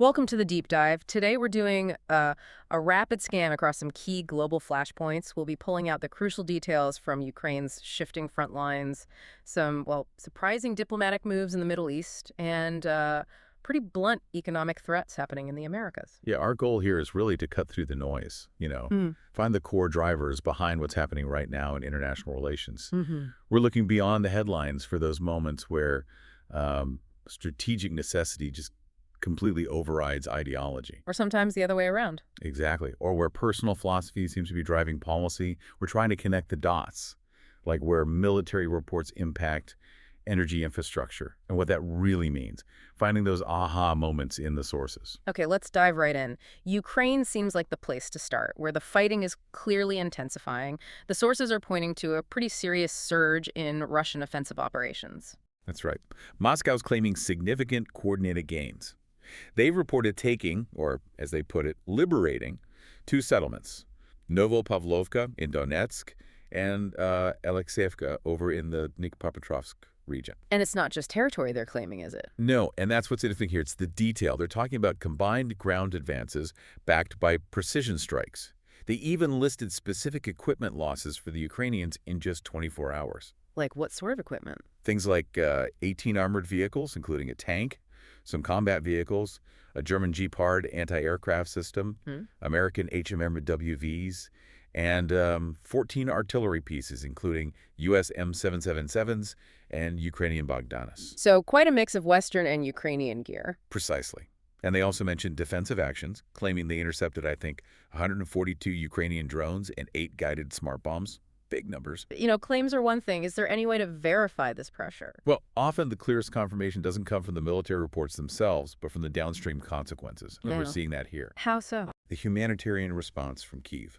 Welcome to the deep dive. Today we're doing a rapid scan across some key global flashpoints. We'll be pulling out the crucial details from Ukraine's shifting front lines, some, well, surprising diplomatic moves in the Middle East, and pretty blunt economic threats happening in the Americas. Yeah, our goal here is really to cut through the noise, Mm. find the core drivers behind what's happening right now in international relations. Mm-hmm. We're looking beyond the headlines for those moments where strategic necessity just completely overrides ideology. Or sometimes the other way around. Exactly. Or where personal philosophy seems to be driving policy. We're trying to connect the dots, like where military reports impact energy infrastructure and what that really means. Finding those aha moments in the sources. Okay, let's dive right in. Ukraine seems like the place to start, where the fighting is clearly intensifying. The sources are pointing to a pretty serious surge in Russian offensive operations. That's right. Moscow's claiming significant coordinated gains. They've reported taking, or as they put it, liberating, two settlements, Novopavlovka in Donetsk and Alexeyevka over in the Dnipropetrovsk region. And it's not just territory they're claiming, is it? No, and that's what's interesting here. It's the detail. They're talking about combined ground advances backed by precision strikes. They even listed specific equipment losses for the Ukrainians in just 24 hours. Like what sort of equipment? Things like 18 armored vehicles, including a tank, some combat vehicles, a German Gepard anti-aircraft system, American HMWVs, and 14 artillery pieces, including U.S. M777s and Ukrainian Bogdanas. So quite a mix of Western and Ukrainian gear. Precisely. And they also mentioned defensive actions, claiming they intercepted, I think, 142 Ukrainian drones and 8 guided smart bombs. Big numbers. Claims are one thing. Is there any way to verify this pressure? Well, often the clearest confirmation doesn't come from the military reports themselves, but from the downstream consequences. And we're seeing that here. How so? The humanitarian response from Kyiv.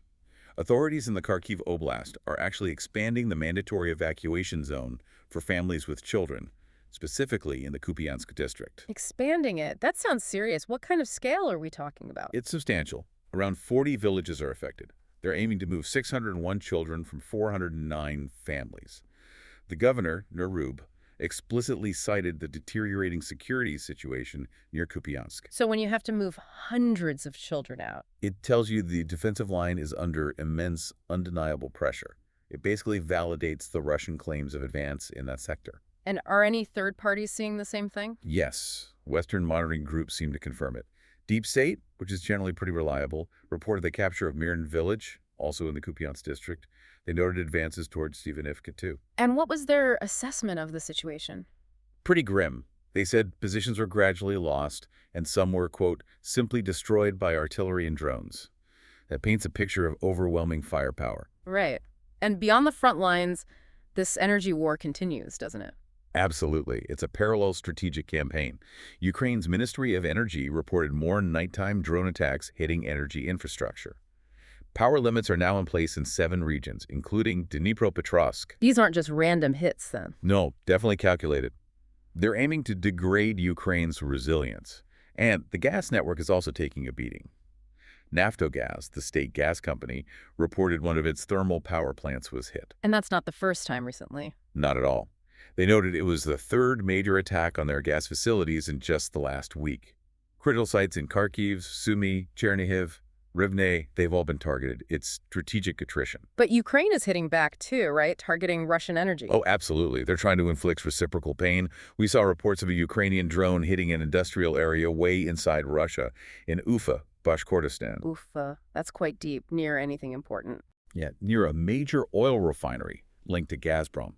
Authorities in the Kharkiv Oblast are actually expanding the mandatory evacuation zone for families with children, specifically in the Kupiansk district. Expanding it? That sounds serious. What kind of scale are we talking about? It's substantial. Around 40 villages are affected. They're aiming to move 601 children from 409 families. The governor, Nerub, explicitly cited the deteriorating security situation near Kupiansk. So when you have to move hundreds of children out. It tells you the defensive line is under immense, undeniable pressure. It basically validates the Russian claims of advance in that sector. And are any third parties seeing the same thing? Yes. Western monitoring groups seem to confirm it. Deep State, which is generally pretty reliable, reported the capture of Miran village, also in the Kupiansk district. They noted advances towards Stevanivka, too. And what was their assessment of the situation? Pretty grim. They said positions were gradually lost, and some were, quote, simply destroyed by artillery and drones. That paints a picture of overwhelming firepower. Right. And beyond the front lines, this energy war continues, doesn't it? Absolutely. It's a parallel strategic campaign. Ukraine's Ministry of Energy reported more nighttime drone attacks hitting energy infrastructure. Power limits are now in place in 7 regions, including Dnipropetrovsk. These aren't just random hits, then. No, definitely calculated. They're aiming to degrade Ukraine's resilience. And the gas network is also taking a beating. Naftogaz, the state gas company, reported one of its thermal power plants was hit. And that's not the first time recently. Not at all. They noted it was the 3rd major attack on their gas facilities in just the last week. Critical sites in Kharkiv, Sumy, Chernihiv, Rivne, they've all been targeted. It's strategic attrition. But Ukraine is hitting back too, right? Targeting Russian energy. Oh, absolutely. They're trying to inflict reciprocal pain. We saw reports of a Ukrainian drone hitting an industrial area way inside Russia in Ufa, Bashkortostan. Ufa, that's quite deep, near anything important. Yeah, near a major oil refinery linked to Gazprom.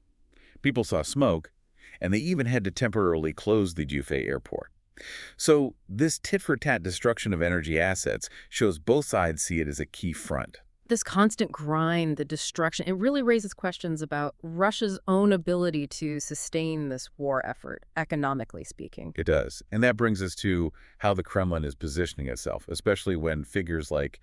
People saw smoke, and they even had to temporarily close the Ufa airport. So this tit-for-tat destruction of energy assets shows both sides see it as a key front. This constant grind, the destruction, it really raises questions about Russia's own ability to sustain this war effort, economically speaking. It does. And that brings us to how the Kremlin is positioning itself, especially when figures like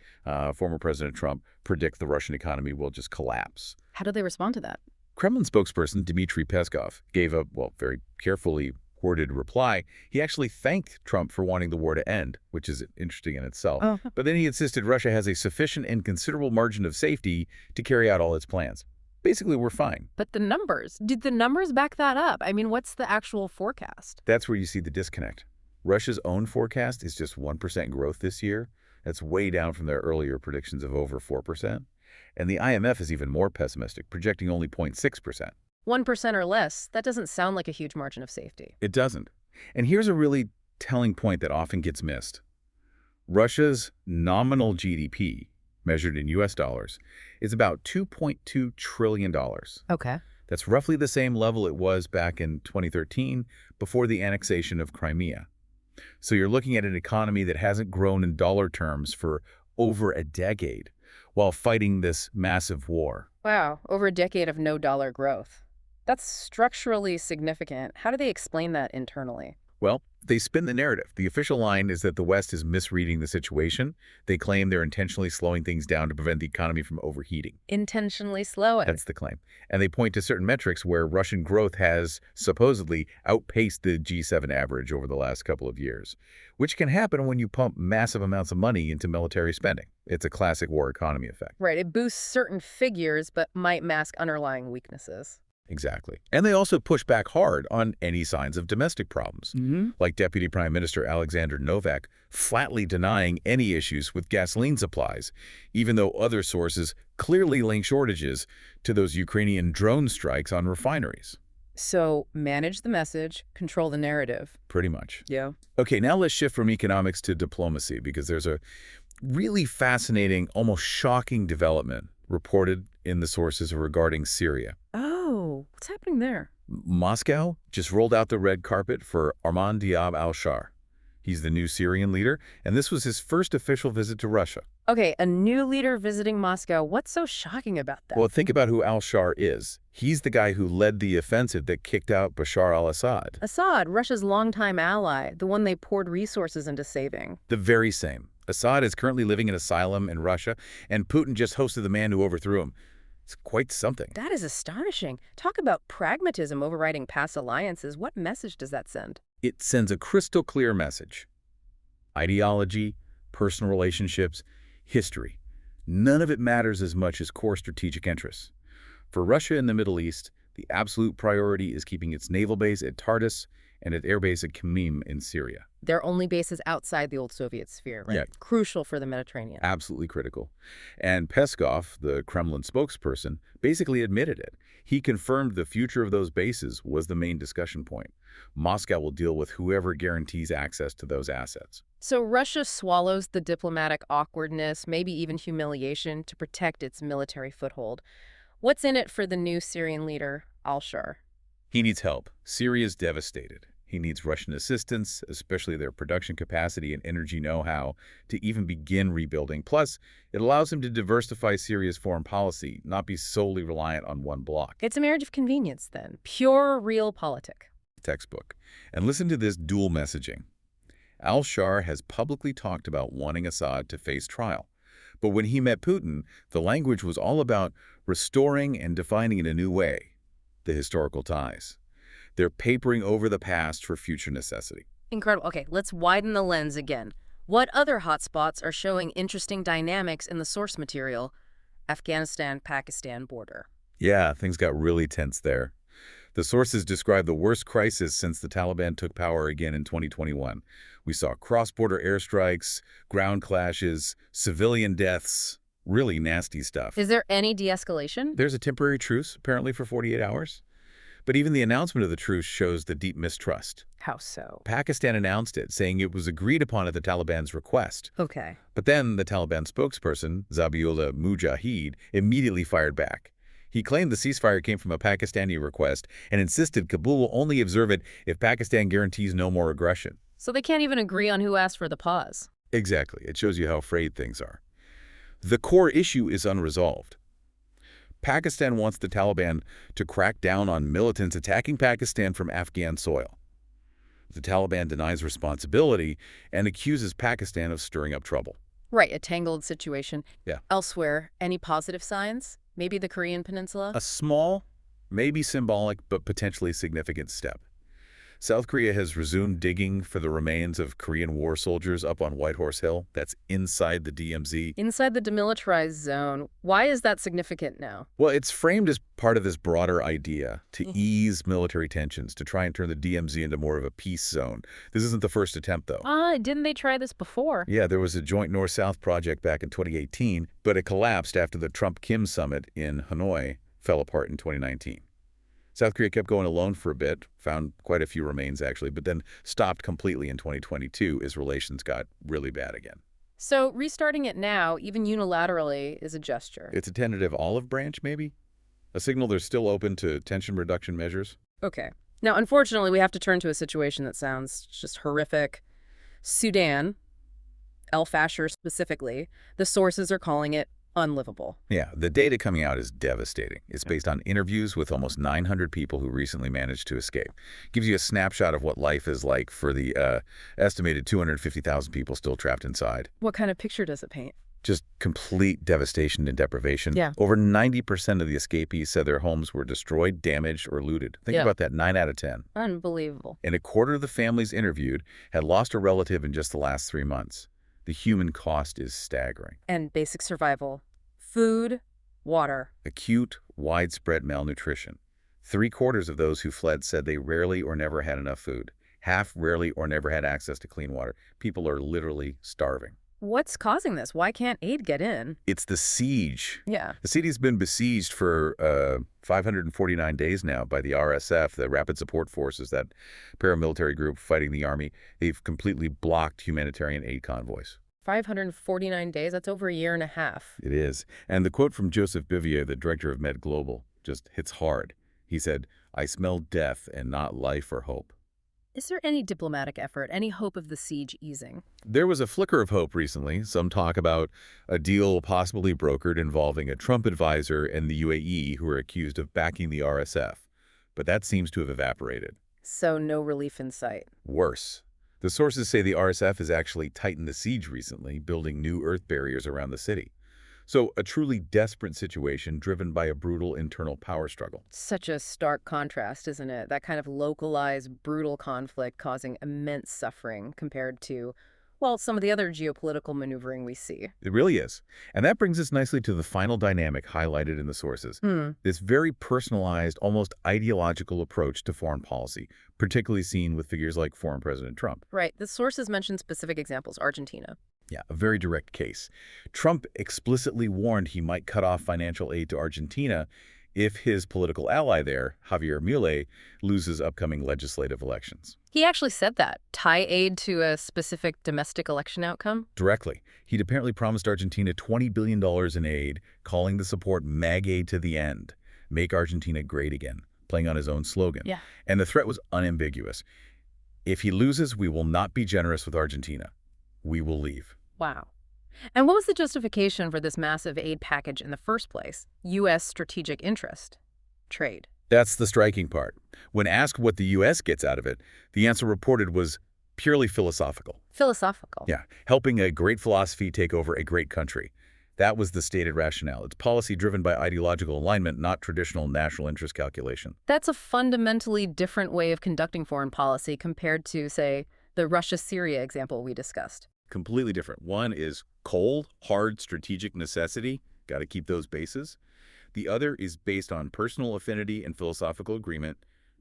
former President Trump predict the Russian economy will just collapse. How do they respond to that? Kremlin spokesperson Dmitry Peskov gave a, very carefully worded reply. He actually thanked Trump for wanting the war to end, which is interesting in itself. Oh. But then he insisted Russia has a sufficient and considerable margin of safety to carry out all its plans. Basically, we're fine. But the numbers, did the numbers back that up? I mean, what's the actual forecast? That's where you see the disconnect. Russia's own forecast is just 1% growth this year. That's way down from their earlier predictions of over 4%. And the IMF is even more pessimistic, projecting only 0.6%. 1% or less, that doesn't sound like a huge margin of safety. It doesn't. And here's a really telling point that often gets missed. Russia's nominal GDP, measured in US dollars, is about $2.2 trillion. Okay. That's roughly the same level it was back in 2013 before the annexation of Crimea. So you're looking at an economy that hasn't grown in dollar terms for over a decade while fighting this massive war. Wow, over a decade of no dollar growth. That's structurally significant. How do they explain that internally? Well, they spin the narrative. The official line is that the West is misreading the situation. They claim they're intentionally slowing things down to prevent the economy from overheating. Intentionally slowing. That's the claim. And they point to certain metrics where Russian growth has supposedly outpaced the G7 average over the last couple of years, which can happen when you pump massive amounts of money into military spending. It's a classic war economy effect. Right, it boosts certain figures but might mask underlying weaknesses. Exactly. And they also push back hard on any signs of domestic problems, like Deputy Prime Minister Alexander Novak flatly denying any issues with gasoline supplies, even though other sources clearly link shortages to those Ukrainian drone strikes on refineries. So, manage the message, control the narrative. Pretty much. Yeah. Okay, now let's shift from economics to diplomacy, because there's a really fascinating, almost shocking development reported in the sources regarding Syria. Oh, what's happening there? Moscow just rolled out the red carpet for Ahmad Diab al-Shar. He's the new Syrian leader, and this was his first official visit to Russia. Okay, a new leader visiting Moscow. What's so shocking about that? Well, think about who al-Shar is. He's the guy who led the offensive that kicked out Bashar al-Assad. Assad, Russia's longtime ally, the one they poured resources into saving. The very same. Assad is currently living in asylum in Russia, and Putin just hosted the man who overthrew him. It's quite something. That is astonishing. Talk about pragmatism overriding past alliances. What message does that send? It sends a crystal clear message. Ideology, personal relationships, history. None of it matters as much as core strategic interests. For Russia in the Middle East, the absolute priority is keeping its naval base at Tartus and its airbase at Khmeim in Syria. Their only bases outside the old Soviet sphere, right? Yeah. Crucial for the Mediterranean. Absolutely critical. And Peskov, the Kremlin spokesperson, basically admitted it. He confirmed the future of those bases was the main discussion point. Moscow will deal with whoever guarantees access to those assets. So Russia swallows the diplomatic awkwardness, maybe even humiliation, to protect its military foothold. What's in it for the new Syrian leader, al-Shar? He needs help. Syria's devastated. He needs Russian assistance, especially their production capacity and energy know-how, to even begin rebuilding. Plus, it allows him to diversify Syria's foreign policy, not be solely reliant on one bloc. It's a marriage of convenience, then. Pure, realpolitik. Textbook. And listen to this dual messaging. Al-Shar has publicly talked about wanting Assad to face trial. But when he met Putin, the language was all about restoring and defining in a new way the historical ties. They're papering over the past for future necessity. Incredible. Okay, let's widen the lens again. What other hotspots are showing interesting dynamics in the source material? Afghanistan-Pakistan border. Yeah, things got really tense there. The sources describe the worst crisis since the Taliban took power again in 2021. We saw cross-border airstrikes, ground clashes, civilian deaths, really nasty stuff. Is there any de-escalation? There's a temporary truce, apparently for 48 hours. But even the announcement of the truce shows the deep mistrust. How so? Pakistan announced it, saying it was agreed upon at the Taliban's request. Okay. But then the Taliban spokesperson, Zabiullah Mujahid, immediately fired back. He claimed the ceasefire came from a Pakistani request and insisted Kabul will only observe it if Pakistan guarantees no more aggression. So they can't even agree on who asked for the pause. Exactly. It shows you how frayed things are. The core issue is unresolved. Pakistan wants the Taliban to crack down on militants attacking Pakistan from Afghan soil. The Taliban denies responsibility and accuses Pakistan of stirring up trouble. Right, a tangled situation. Yeah. Elsewhere, any positive signs? Maybe the Korean Peninsula? A small, maybe symbolic, but potentially significant step. South Korea has resumed digging for the remains of Korean war soldiers up on White Horse Hill. That's inside the DMZ. Inside the demilitarized zone. Why is that significant now? Well, it's framed as part of this broader idea to ease military tensions, to try and turn the DMZ into more of a peace zone. This isn't the first attempt, though. Didn't they try this before? Yeah, there was a joint North-South project back in 2018, but it collapsed after the Trump-Kim summit in Hanoi fell apart in 2019. South Korea kept going alone for a bit, found quite a few remains actually, but then stopped completely in 2022 as relations got really bad again. So restarting it now, even unilaterally, is a gesture. It's a tentative olive branch, maybe? A signal they're still open to tension reduction measures? Okay. Now, unfortunately, we have to turn to a situation that sounds just horrific. Sudan, Fasher specifically, the sources are calling it unlivable. Yeah, the data coming out is devastating. It's based on interviews with almost 900 people who recently managed to escape. Gives you a snapshot of what life is like for the estimated 250,000 people still trapped inside. What kind of picture does it paint? Just complete devastation and deprivation. Yeah. Over 90% of the escapees said their homes were destroyed, damaged, or looted. Think about that, 9 out of 10. Unbelievable. And a quarter of the families interviewed had lost a relative in just the last 3 months. The human cost is staggering. And basic survival. Food, water. Acute, widespread malnutrition. 3/4 of those who fled said they rarely or never had enough food. Half rarely or never had access to clean water. People are literally starving. What's causing this? Why can't aid get in? It's the siege. Yeah. The city's been besieged for 549 days now by the RSF, the Rapid Support Forces, that paramilitary group fighting the army. They've completely blocked humanitarian aid convoys. 549 days? That's over a year and a half. It is. And the quote from Joseph Bouvier, the director of Med Global, just hits hard. He said, "I smell death and not life or hope." Is there any diplomatic effort, any hope of the siege easing? There was a flicker of hope recently. Some talk about a deal possibly brokered involving a Trump advisor and the UAE who are accused of backing the RSF. But that seems to have evaporated. So no relief in sight. Worse. The sources say the RSF has actually tightened the siege recently, building new earth barriers around the city. So a truly desperate situation driven by a brutal internal power struggle. Such a stark contrast, isn't it? That kind of localized, brutal conflict causing immense suffering compared to, well, some of the other geopolitical maneuvering we see. It really is. And that brings us nicely to the final dynamic highlighted in the sources. This very personalized, almost ideological approach to foreign policy, particularly seen with figures like former President Trump. Right. The sources mention specific examples. Argentina. Yeah, a very direct case. Trump explicitly warned he might cut off financial aid to Argentina if his political ally there, Javier Milei, loses upcoming legislative elections. He actually said that. Tie aid to a specific domestic election outcome? Directly. He'd apparently promised Argentina $20 billion in aid, calling the support MAG aid to the end. Make Argentina great again, playing on his own slogan. Yeah. And the threat was unambiguous. If he loses, we will not be generous with Argentina. We will leave. Wow. And what was the justification for this massive aid package in the first place? U.S. strategic interest. Trade. That's the striking part. When asked what the U.S. gets out of it, the answer reported was purely philosophical. Philosophical. Yeah, helping a great philosophy take over a great country. That was the stated rationale. It's policy driven by ideological alignment, not traditional national interest calculation. That's a fundamentally different way of conducting foreign policy compared to, say, the Russia-Syria example we discussed. Completely different. One is cold, hard strategic necessity. Got to keep those bases. The other is based on personal affinity and philosophical agreement,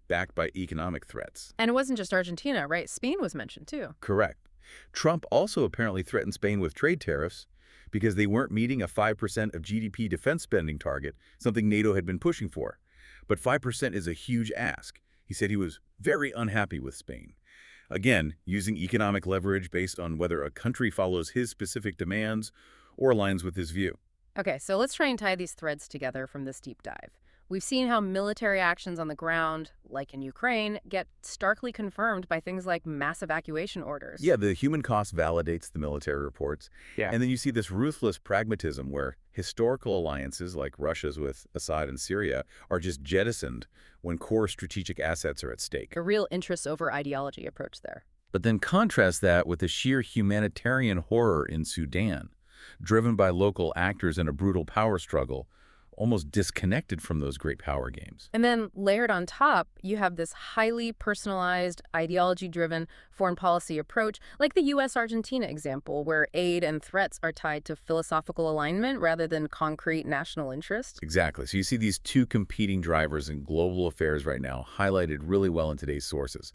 backed by economic threats. And it wasn't just Argentina, right? Spain was mentioned, too. Correct. Trump also apparently threatened Spain with trade tariffs because they weren't meeting a 5% of GDP defense spending target, something NATO had been pushing for. But 5% is a huge ask. He said he was very unhappy with Spain. Again, using economic leverage based on whether a country follows his specific demands or aligns with his view. Okay, so let's try and tie these threads together from this deep dive. We've seen how military actions on the ground, like in Ukraine, get starkly confirmed by things like mass evacuation orders. Yeah, the human cost validates the military reports. Yeah. And then you see this ruthless pragmatism where historical alliances like Russia's with Assad and Syria are just jettisoned when core strategic assets are at stake. A real interest over ideology approach there. But then contrast that with the sheer humanitarian horror in Sudan, driven by local actors in a brutal power struggle, almost disconnected from those great power games. And then layered on top, you have this highly personalized, ideology-driven foreign policy approach, like the U.S.-Argentina example, where aid and threats are tied to philosophical alignment rather than concrete national interest. Exactly. So you see these two competing drivers in global affairs right now highlighted really well in today's sources.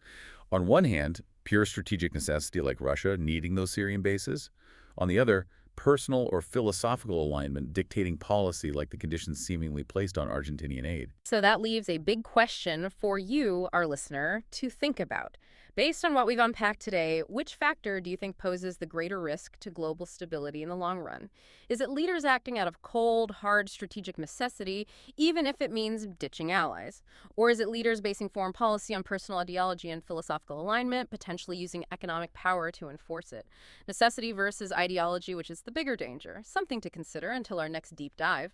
On one hand, pure strategic necessity like Russia needing those Syrian bases. On the other, personal or philosophical alignment dictating policy like the conditions seemingly placed on Argentinian aid. So that leaves a big question for you, our listener, to think about. Based on what we've unpacked today, which factor do you think poses the greater risk to global stability in the long run? Is it leaders acting out of cold, hard strategic necessity, even if it means ditching allies? Or is it leaders basing foreign policy on personal ideology and philosophical alignment, potentially using economic power to enforce it? Necessity versus ideology, which is the bigger danger? Something to consider until our next deep dive.